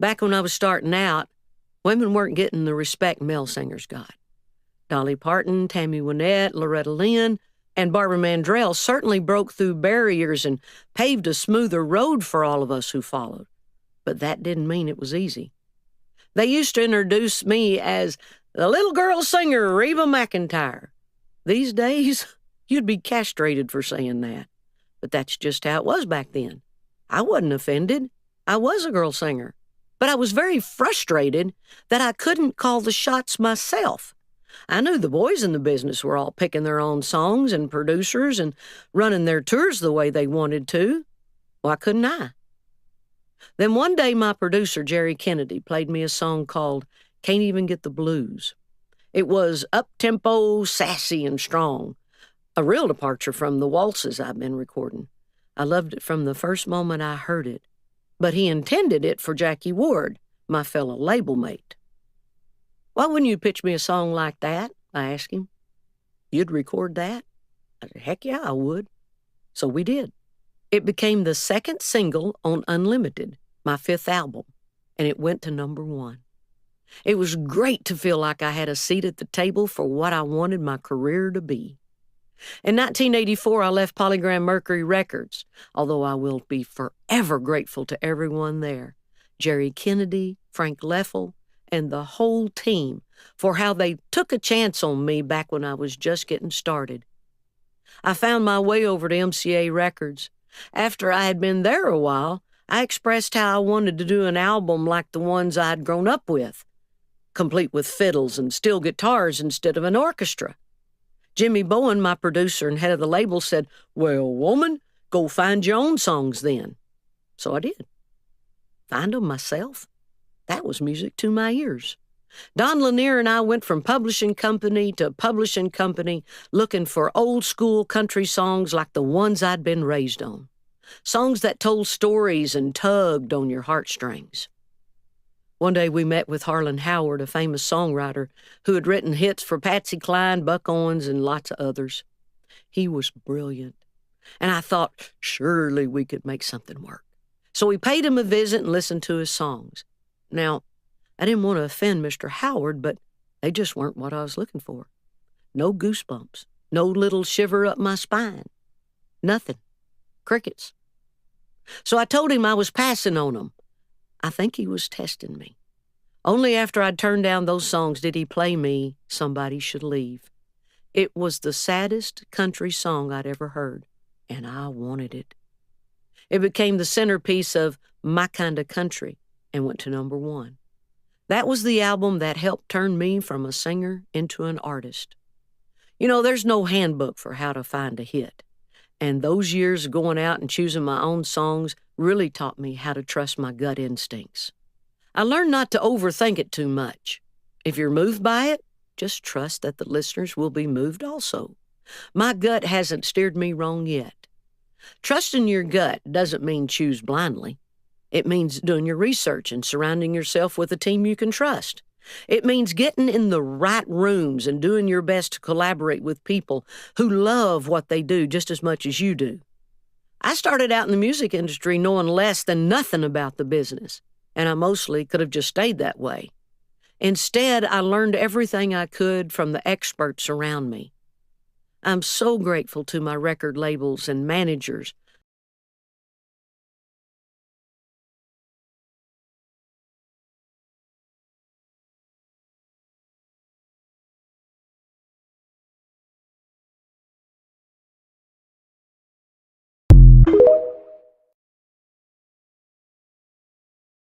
Back when I was starting out, women weren't getting the respect male singers got. Dolly Parton, Tammy Wynette, Loretta Lynn, and Barbara Mandrell certainly broke through barriers and paved a smoother road for all of us who followed. But that didn't mean it was easy. They used to introduce me as the little girl singer, Reba McEntire. These days, you'd be castrated for saying that. But that's just how it was back then. I wasn't offended. I was a girl singer. But I was very frustrated that I couldn't call the shots myself. I knew the boys in the business were all picking their own songs and producers and running their tours the way they wanted to. Why couldn't I? Then one day my producer, Jerry Kennedy, played me a song called Can't Even Get the Blues. It was up-tempo, sassy, and strong, a real departure from the waltzes I've been recording. I loved it from the first moment I heard it, but he intended it for Jackie Ward, my fellow label mate. Why wouldn't you pitch me a song like that? I asked him. You'd record that? I said, heck yeah, I would. So we did. It became the second single on Unlimited, my 5th album, and it went to #1. It was great to feel like I had a seat at the table for what I wanted my career to be. In 1984, I left Polygram Mercury Records, although I will be forever grateful to everyone there, Jerry Kennedy, Frank Leffel, and the whole team for how they took a chance on me back when I was just getting started. I found my way over to MCA Records. After I had been there a while, I expressed how I wanted to do an album like the ones I'd grown up with, complete with fiddles and steel guitars instead of an orchestra. Jimmy Bowen, my producer and head of the label, said, "Well, woman, go find your own songs then." So I did. Find them myself? That was music to my ears. Don Lanier and I went from publishing company to publishing company looking for old-school country songs like the ones I'd been raised on. Songs that told stories and tugged on your heartstrings. One day we met with Harlan Howard, a famous songwriter who had written hits for Patsy Cline, Buck Owens, and lots of others. He was brilliant, and I thought surely we could make something work. So we paid him a visit and listened to his songs. Now, I didn't want to offend Mr. Howard, but they just weren't what I was looking for. No goosebumps, no little shiver up my spine. Nothing. Crickets. So I told him I was passing on them. I think he was testing me. Only after I'd turned down those songs did he play me Somebody Should Leave. It was the saddest country song I'd ever heard, and I wanted it. It became the centerpiece of My Kind of Country and went to #1. That was the album that helped turn me from a singer into an artist. You know, there's no handbook for how to find a hit. And those years of going out and choosing my own songs really taught me how to trust my gut instincts. I learned not to overthink it too much. If you're moved by it, just trust that the listeners will be moved also. My gut hasn't steered me wrong yet. Trusting your gut doesn't mean choose blindly. It means doing your research and surrounding yourself with a team you can trust. It means getting in the right rooms and doing your best to collaborate with people who love what they do just as much as you do. I started out in the music industry knowing less than nothing about the business, and I mostly could have just stayed that way. Instead, I learned everything I could from the experts around me. I'm so grateful to my record labels and managers